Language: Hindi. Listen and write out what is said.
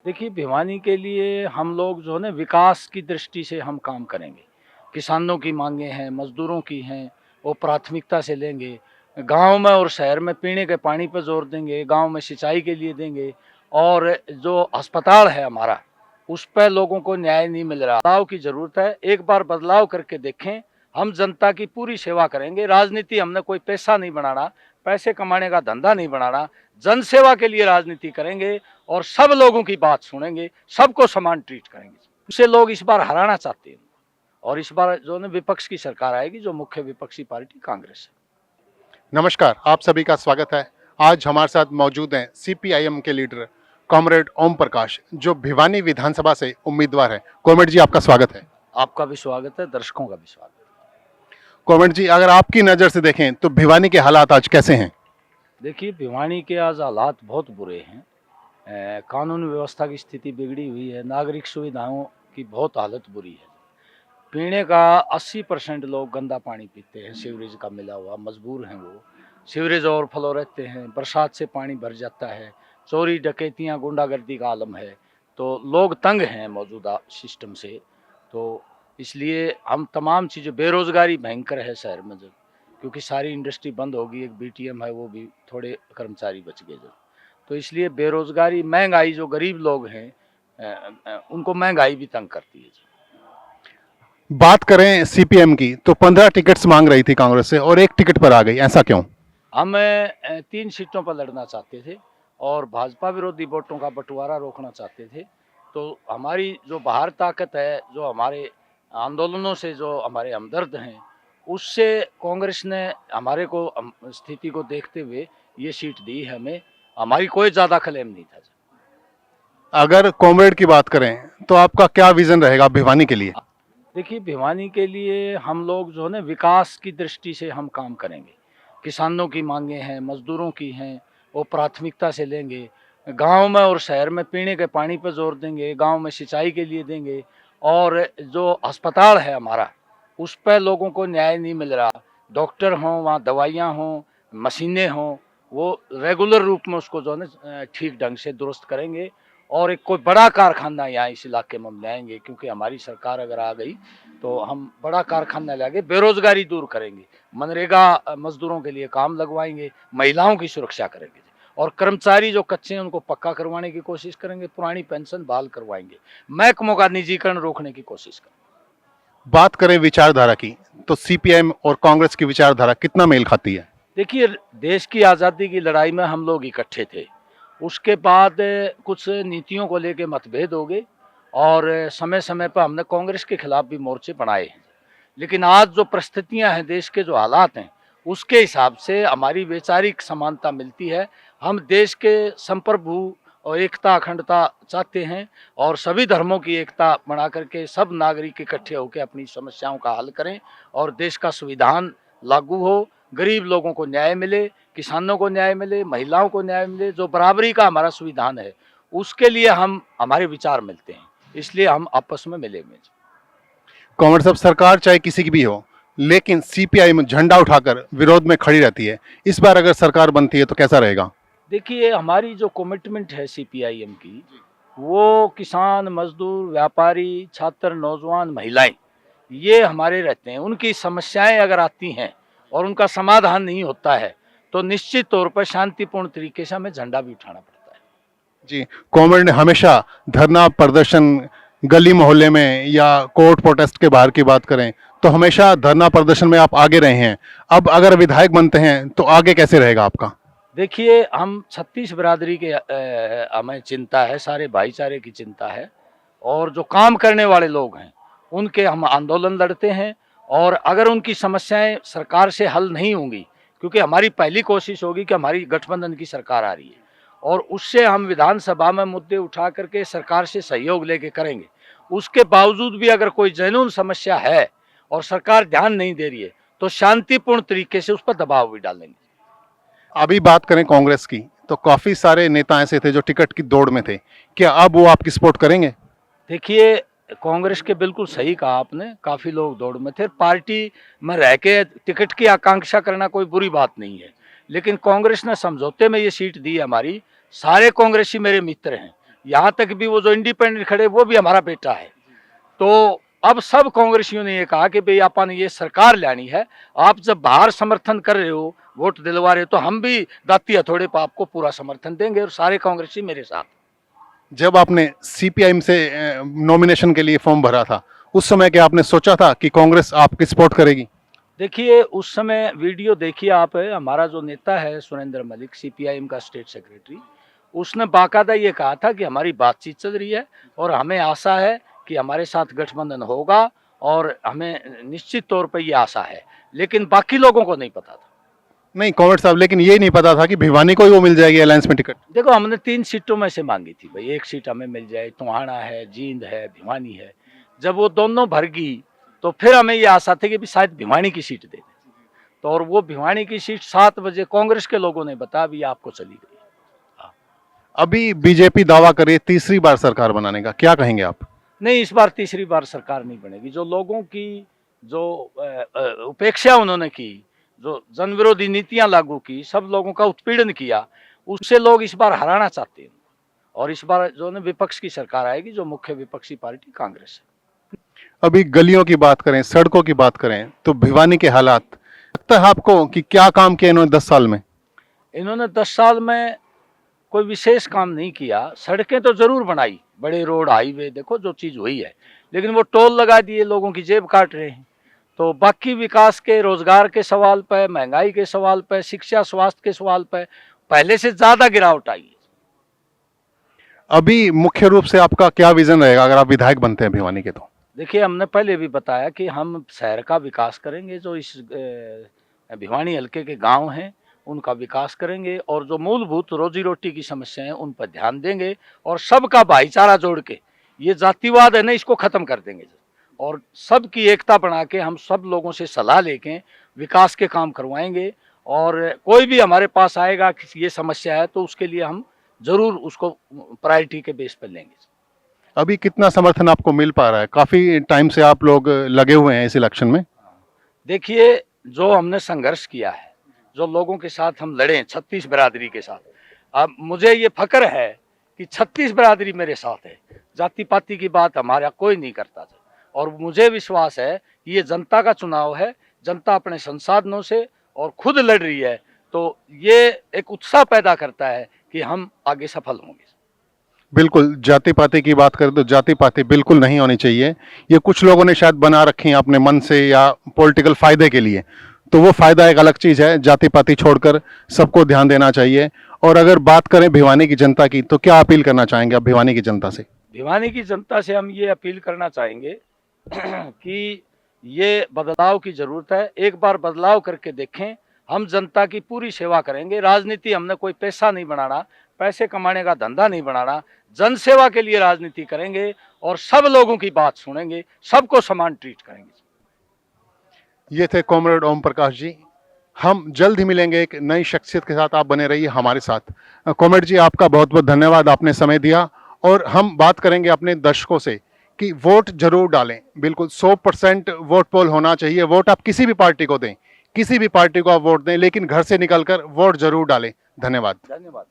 देखिए, भिवानी के लिए हम लोग जो है ना विकास की दृष्टि से हम काम करेंगे। किसानों की मांगे हैं, मजदूरों की हैं, वो प्राथमिकता से लेंगे। गांव में और शहर में पीने के पानी पर जोर देंगे, गांव में सिंचाई के लिए देंगे। और जो अस्पताल है हमारा, उस पर लोगों को न्याय नहीं मिल रहा। बदलाव की जरूरत है, एक बार बदलाव करके देखें। हम जनता की पूरी सेवा करेंगे। राजनीति हमने कोई पैसा नहीं बनाना, पैसे कमाने का धंधा नहीं बनाना, जन सेवा के लिए राजनीति करेंगे और सब लोगों की बात सुनेंगे, सबको समान ट्रीट करेंगे। उसे लोग इस बार हराना चाहते हैं और इस बार जो है विपक्ष की सरकार आएगी, जो मुख्य विपक्षी पार्टी कांग्रेस है। नमस्कार, आप सभी का स्वागत है। आज हमारे साथ मौजूद हैं सीपीआईएम के लीडर कॉमरेड ओम प्रकाश, जो भिवानी विधानसभा से उम्मीदवार हैं। कॉमरेड जी, आपका स्वागत है। आपका भी स्वागत है, दर्शकों का भी स्वागत है। कॉमरेड जी, अगर आपकी नज़र से देखें तो भिवानी के हालात आज कैसे हैं? देखिए, भिवानी के आज हालात बहुत बुरे हैं। कानून व्यवस्था की स्थिति बिगड़ी हुई है, नागरिक सुविधाओं की बहुत हालत बुरी है। पीने का 80% लोग गंदा पानी पीते हैं, सीवरेज का मिला हुआ, मजबूर हैं वो। सीवरेज ओवरफ्लो रहते हैं, बरसात से पानी भर जाता है, चोरी डकैतियाँ गुंडागर्दी का आलम है। तो लोग तंग हैं मौजूदा सिस्टम से। तो इसलिए हम तमाम चीज़ें, बेरोज़गारी भयंकर है शहर में जब, क्योंकि सारी इंडस्ट्री बंद होगी, एक बीटीएम है वो भी, थोड़े कर्मचारी बच गए जब। तो इसलिए बेरोज़गारी, महंगाई, जो गरीब लोग हैं उनको महंगाई भी तंग करती है जी। बात करें सीपीएम की तो 15 टिकट्स मांग रही थी कांग्रेस से और एक टिकट पर आ गई, ऐसा क्यों? हम 3 सीटों पर लड़ना चाहते थे और भाजपा विरोधी वोटों का बंटवारा रोकना चाहते थे। तो हमारी जो बाहर ताकत है, जो हमारे आंदोलनों से जो हमारे हमदर्द हैं, उससे कांग्रेस ने हमारे को स्थिति को देखते हुए ये सीट दी है हमें। हमारी कोई ज़्यादा क्लेम नहीं था। अगर कॉमरेड की बात करें तो आपका क्या विजन रहेगा भिवानी के लिए? देखिए, भिवानी के लिए हम लोग जो है ना विकास की दृष्टि से हम काम करेंगे। किसानों की मांगे हैं, मजदूरों की हैं, वो प्राथमिकता से लेंगे। गांव में और शहर में पीने के पानी पर जोर देंगे, गांव में सिंचाई के लिए देंगे। और जो अस्पताल है हमारा, उस पर लोगों को न्याय नहीं मिल रहा। डॉक्टर हों, वहाँ दवाइयाँ हों, मशीनें हों, वो रेगुलर रूप में उसको जो है ना ठीक ढंग से दुरुस्त करेंगे। और एक कोई बड़ा कारखाना यहाँ इस इलाके में हम लाएंगे, क्योंकि हमारी सरकार अगर आ गई तो हम बड़ा कारखाना लाएंगे, बेरोजगारी दूर करेंगे, मनरेगा मजदूरों के लिए काम लगवाएंगे, महिलाओं की सुरक्षा करेंगे और कर्मचारी जो कच्चे हैं उनको पक्का करवाने की कोशिश करेंगे, पुरानी पेंशन बहाल करवाएंगे, महकमों का निजीकरण रोकने की कोशिश करेंगे। बात करें विचारधारा की तो सीपीआईएम और कांग्रेस की विचारधारा कितना मेल खाती है? देखिए, देश की आज़ादी की लड़ाई में हम लोग इकट्ठे थे। उसके बाद कुछ नीतियों को लेके मतभेद हो गए और समय समय पर हमने कांग्रेस के खिलाफ भी मोर्चे बनाए हैं। लेकिन आज जो परिस्थितियां हैं, देश के जो हालात हैं, उसके हिसाब से हमारी वैचारिक समानता मिलती है। हम देश के संप्रभु और एकता अखंडता चाहते हैं और सभी धर्मों की एकता बना करके सब नागरिक इकट्ठे होकर अपनी समस्याओं का हल करें और देश का संविधान लागू हो, गरीब लोगों को न्याय मिले, किसानों को न्याय मिले, महिलाओं को न्याय मिले। जो बराबरी का हमारा संविधान है, उसके लिए हमारे विचार मिलते हैं, इसलिए हम आपस में मिले हुए हैं। कॉमरेड साहब, सरकार चाहे किसी की भी हो, लेकिन सीपीआईएम झंडा उठाकर विरोध में खड़ी रहती है। इस बार अगर सरकार बनती है तो कैसा रहेगा? देखिए, हमारी जो कमिटमेंट है सीपीआईएम की, वो किसान, मजदूर, व्यापारी, छात्र, नौजवान, महिलाएं, ये हमारे रहते हैं। उनकी समस्याएं अगर आती हैं और उनका समाधान नहीं होता है तो निश्चित तौर पर शांतिपूर्ण तरीके से हमें झंडा भी उठाना पड़ता है। जी, कॉमरेड ने हमेशा धरना प्रदर्शन, गली मोहल्ले में या कोर्ट प्रोटेस्ट के बाहर की बात करें तो हमेशा धरना प्रदर्शन में आप आगे रहे हैं। अब अगर विधायक बनते हैं तो आगे कैसे रहेगा आपका? देखिए, हम 36 बिरादरी के हमें चिंता है, सारे भाईचारे की चिंता है और जो काम करने वाले लोग हैं उनके हम आंदोलन लड़ते हैं। और अगर उनकी समस्याएं सरकार से हल नहीं होंगी, क्योंकि हमारी पहली कोशिश होगी कि हमारी गठबंधन की सरकार आ रही है और उससे हम विधानसभा में मुद्दे उठा करके सरकार से सहयोग लेके करेंगे। उसके बावजूद भी अगर कोई जेन्युइन समस्या है और सरकार ध्यान नहीं दे रही है तो शांतिपूर्ण तरीके से उस पर दबाव भी डालेंगे। अभी बात करें कांग्रेस की तो काफी सारे नेता ऐसे थे जो टिकट की दौड़ में थे। क्या अब वो आपकी सपोर्ट करेंगे? देखिए, कांग्रेस के बिल्कुल सही कहा आपने, काफ़ी लोग दौड़ में थे। पार्टी में रह के टिकट की आकांक्षा करना कोई बुरी बात नहीं है, लेकिन कांग्रेस ने समझौते में ये सीट दी है हमारी। सारे कांग्रेसी मेरे मित्र हैं, यहाँ तक भी वो जो इंडिपेंडेंट खड़े वो भी हमारा बेटा है। तो अब सब कांग्रेसियों ने ये कहा कि भाई अपन ये सरकार लानी है, आप जब बाहर समर्थन कर रहे हो, वोट दिलवा रहे हो, तो हम भी दाती हथौड़े पर आपको पूरा समर्थन देंगे और सारे कांग्रेसी मेरे साथ। जब आपने सीपीआई से नॉमिनेशन के लिए फॉर्म भरा था, उस समय क्या आपने सोचा था कि कांग्रेस आपकी सपोर्ट करेगी? देखिए उस समय वीडियो देखिए आप, हमारा जो नेता है सुरेंद्र मलिक, सीपीआईएम का स्टेट सेक्रेटरी, उसने बाकायदा ये कहा था कि हमारी बातचीत चल रही है और हमें आशा है कि हमारे साथ गठबंधन होगा, और हमें निश्चित तौर पर ये आशा है, लेकिन बाकी लोगों को नहीं पता था। नहीं कॉमरेड साहब, लेकिन ये नहीं पता था कि भिवानी को ही वो मिल जाएगी अलायंस में टिकट। देखो हमने 3 सीटों में से मांगी थी भाई, एक सीट हमें मिल जाए, टोहाना है, जींद है, भिवानी है। जब वो दोनों भर गई तो फिर हमें ये आशा थी कि भी शायद भिवानी की सीट दे दें, तो और वो भिवानी की सीट 7 बजे कांग्रेस के लोगों ने बताया भी आपको चली गई। अभी बीजेपी दावा करे तीसरी बार सरकार बनाने का, क्या कहेंगे आप? नहीं, इस बार तीसरी बार सरकार नहीं बनेगी। जो लोगों की जो उपेक्षा उन्होंने की, जो जन विरोधी नीतियां लागू की, सब लोगों का उत्पीड़न किया, उससे लोग इस बार हराना चाहते हैं। और इस बार जो है विपक्ष की सरकार आएगी, जो मुख्य विपक्षी पार्टी कांग्रेस है। अभी गलियों की बात करें, सड़कों की बात करें, तो भिवानी के हालात, लगता है आपको कि क्या काम किया इन्होंने 10 साल में? इन्होंने 10 साल में कोई विशेष काम नहीं किया। सड़कें तो जरूर बनाई, बड़े रोड, हाईवे, देखो जो चीज हुई है, लेकिन वो टोल लगा दिए, लोगों की जेब काट रहे हैं। तो बाकी विकास के, रोजगार के सवाल पे, महंगाई के सवाल पे, शिक्षा स्वास्थ्य के सवाल पे पहले से ज्यादा गिरावट आई है। अभी मुख्य रूप से आपका क्या विजन रहेगा अगर आप विधायक बनते हैं भिवानी के? तो देखिए हमने पहले भी बताया कि हम शहर का विकास करेंगे, जो इस भिवानी हल्के के गांव हैं उनका विकास करेंगे, और जो मूलभूत रोजी रोटी की समस्या है उन पर ध्यान देंगे, और सबका भाईचारा जोड़ के, ये जातिवाद है ना, इसको खत्म कर देंगे, और सबकी एकता बना के हम सब लोगों से सलाह लेके विकास के काम करवाएंगे। और कोई भी हमारे पास आएगा कि ये समस्या है, तो उसके लिए हम जरूर उसको प्रायोरिटी के बेस पर लेंगे। अभी कितना समर्थन आपको मिल पा रहा है? काफी टाइम से आप लोग लगे हुए हैं इस इलेक्शन में। देखिए जो हमने संघर्ष किया है, जो लोगों के साथ हम लड़े 36 बिरादरी के साथ, अब मुझे ये फक्र है कि 36 बिरादरी मेरे साथ है। जाति पाति की बात हमारा कोई नहीं करता था, और मुझे विश्वास है कि ये जनता का चुनाव है, जनता अपने संसाधनों से और खुद लड़ रही है, तो ये एक उत्साह पैदा करता है कि हम आगे सफल होंगे। बिल्कुल, जाति पाति की बात करें तो जाति पाति बिल्कुल नहीं होनी चाहिए। ये कुछ लोगों ने शायद बना रखी हैं अपने मन से या पॉलिटिकल फायदे के लिए, तो वो फायदा एक अलग चीज है। जाति पाति छोड़कर सबको ध्यान देना चाहिए। और अगर बात करें भिवानी की जनता की, तो क्या अपील करना चाहेंगे आप भिवानी की जनता से? भिवानी की जनता से हम ये अपील करना चाहेंगे कि ये बदलाव की जरूरत है। एक बार बदलाव करके देखें, हम जनता की पूरी सेवा करेंगे। राजनीति हमने कोई पैसा नहीं बनाना, पैसे कमाने का धंधा नहीं बनाना, जन सेवा के लिए राजनीति करेंगे, और सब लोगों की बात सुनेंगे, सबको समान ट्रीट करेंगे। ये थे कॉमरेड ओम प्रकाश जी। हम जल्द ही मिलेंगे एक नई शख्सियत के साथ। आप बने रहिए हमारे साथ। कॉमरेड जी, आपका बहुत बहुत धन्यवाद, आपने समय दिया। और हम बात करेंगे अपने दर्शकों से कि वोट जरूर डालें। बिल्कुल 100% वोट पोल होना चाहिए। वोट आप किसी भी पार्टी को दें, किसी भी पार्टी को आप वोट दें, लेकिन घर से निकलकर वोट जरूर डालें। धन्यवाद। धन्यवाद।